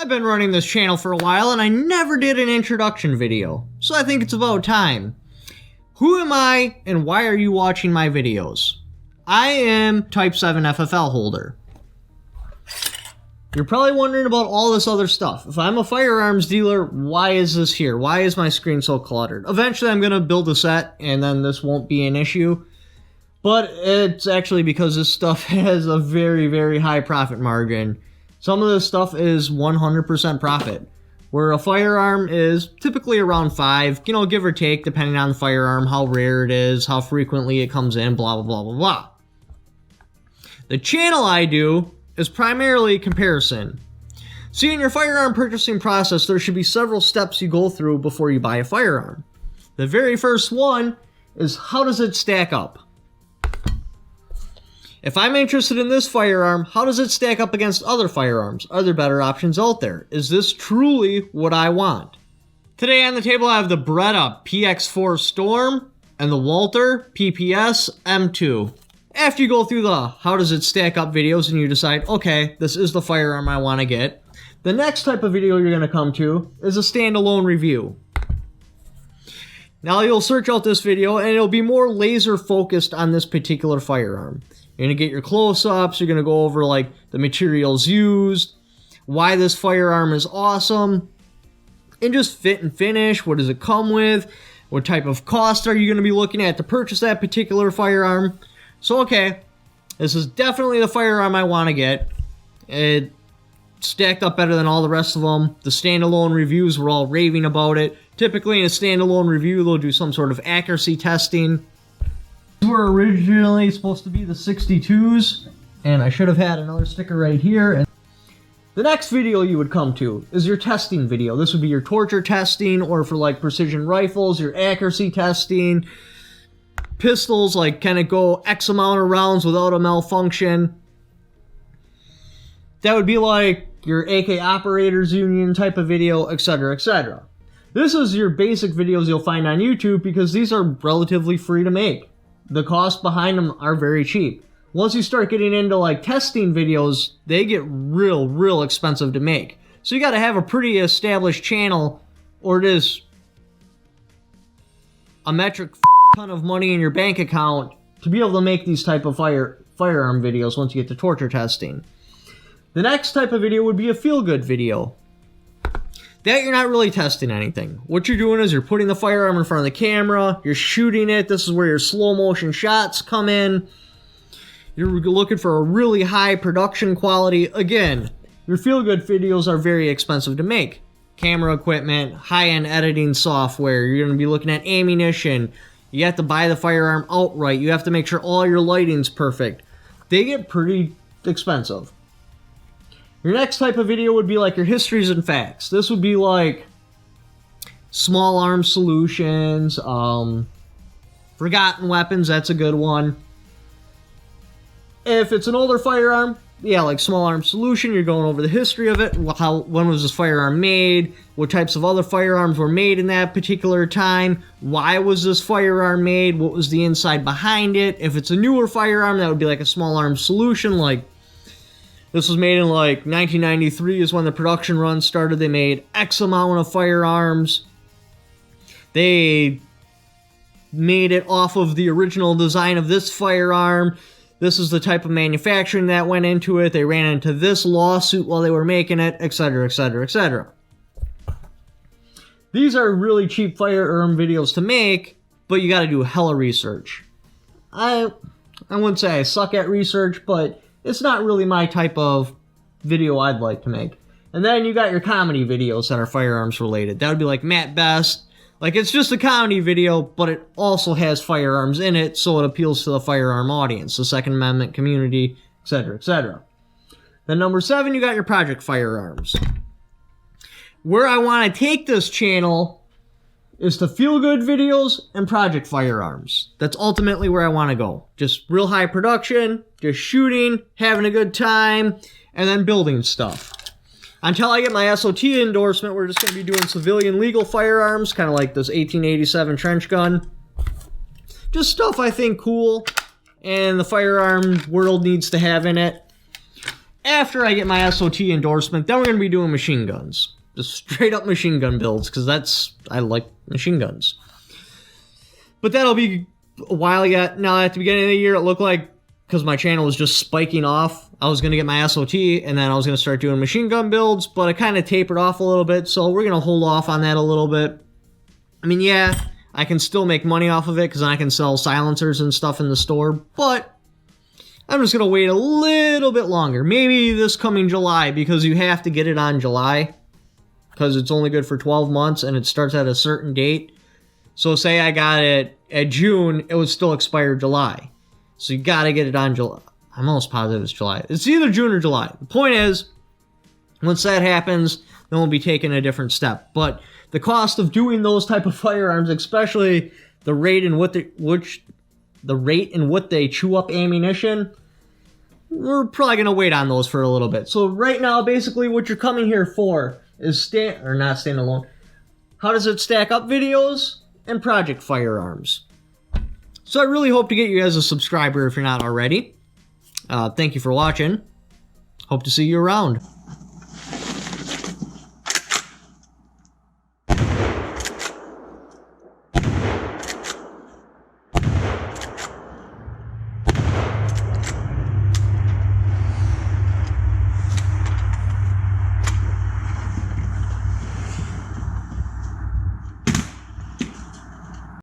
I've been running this channel for a while and I never did an introduction video, so I think it's about time. Who am I and why are you watching my videos? I am Type 7 FFL holder. You're probably wondering about all this other stuff. If I'm a firearms dealer, why is this here? Why is my screen so cluttered? Eventually I'm going to build a set and then this won't be an issue. But it's actually because this stuff has a very, very high profit margin. Some of this stuff is 100% profit, where a firearm is typically around 5, give or take, depending on the firearm, how rare it is, how frequently it comes in, blah, blah, blah, blah, blah. The channel I do is primarily comparison. See, in your firearm purchasing process, there should be several steps you go through before you buy a firearm. The very first one is, how does it stack up? If I'm interested in this firearm, how does it stack up against other firearms? Are there better options out there? Is this truly what I want? Today on the table I have the Beretta PX4 Storm and the Walther PPS M2. After you go through the how does it stack up videos and you decide, okay, this is the firearm I want to get, the next type of video you're going to come to is a standalone review. Now you'll search out this video and it'll be more laser focused on this particular firearm. You're going to get your close-ups, you're going to go over like the materials used, why this firearm is awesome, and just fit and finish, what does it come with, what type of cost are you going to be looking at to purchase that particular firearm. So okay, this is definitely the firearm I want to get. It stacked up better than all the rest of them. The standalone reviews were all raving about it. Typically in a standalone review, they'll do some sort of accuracy testing. These were originally supposed to be the 62s, and I should have had another sticker right here. And the next video you would come to is your testing video. This would be your torture testing, or for like precision rifles, your accuracy testing. Pistols, like, can it go X amount of rounds without a malfunction? That would be like your AK Operators Union type of video, etc., etc. This is your basic videos you'll find on YouTube because these are relatively free to make. The costs behind them are very cheap. Once you start getting into like testing videos, they get real expensive to make. So you got to have a pretty established channel, or it is a metric ton of money in your bank account to be able to make these type of firearm videos once you get to torture testing. The next type of video would be a feel-good video. That you're not really testing anything. What you're doing is you're putting the firearm in front of the camera, you're shooting it, this is where your slow motion shots come in. You're looking for a really high production quality. Again, your feel-good videos are very expensive to make. Camera equipment, high-end editing software, you're going to be looking at ammunition. You have to buy the firearm outright. You have to make sure all your lighting's perfect. They get pretty expensive. Your next type of video would be like your histories and facts. This would be like small arms solutions, forgotten weapons, that's a good one. If it's an older firearm, yeah, like small arms solution, you're going over the history of it, when was this firearm made, what types of other firearms were made in that particular time, why was this firearm made, what was the inside behind it. If it's a newer firearm, that would be like a small arms solution, like this was made in like 1993 is when the production run started. They made X amount of firearms. They made it off of the original design of this firearm. This is the type of manufacturing that went into it. They ran into this lawsuit while they were making it, etc., etc., etc. These are really cheap firearm videos to make, but you gotta do hella research. I wouldn't say I suck at research, but it's not really my type of video I'd like to make. And then you got your comedy videos that are firearms related. That would be like Matt Best. Like, it's just a comedy video, but it also has firearms in it, so it appeals to the firearm audience, the Second Amendment community, etc., etc. Then number 7, you got your project firearms. Where I want to take this channel is to feel-good videos and project firearms. That's ultimately where I want to go. Just real high production, just shooting, having a good time, and then building stuff. Until I get my SOT endorsement, we're just going to be doing civilian legal firearms, kind of like this 1887 trench gun. Just stuff I think cool, and the firearm world needs to have in it. after I get my SOT endorsement, then we're going to be doing machine guns. Just straight up machine gun builds, because I like machine guns. But that'll be a while yet. Now, at the beginning of the year, it looked like, because my channel was just spiking off, I was going to get my SOT, and then I was going to start doing machine gun builds, but it kind of tapered off a little bit, so we're going to hold off on that a little bit. I mean, yeah, I can still make money off of it, because I can sell silencers and stuff in the store, but I'm just going to wait a little bit longer. Maybe this coming July, because you have to get it on July, because it's only good for 12 months, and it starts at a certain date. So say I got it at June, it would still expire July. So you got to get it on July. I'm almost positive it's July. It's either June or July. The point is, once that happens, then we'll be taking a different step. But the cost of doing those type of firearms, especially the rate in what they chew up ammunition, we're probably going to wait on those for a little bit. So right now, basically what you're coming here for is not standalone. How does it stack up videos and project firearms. So I really hope to get you as a subscriber if you're not already. Thank you for watching. Hope to see you around.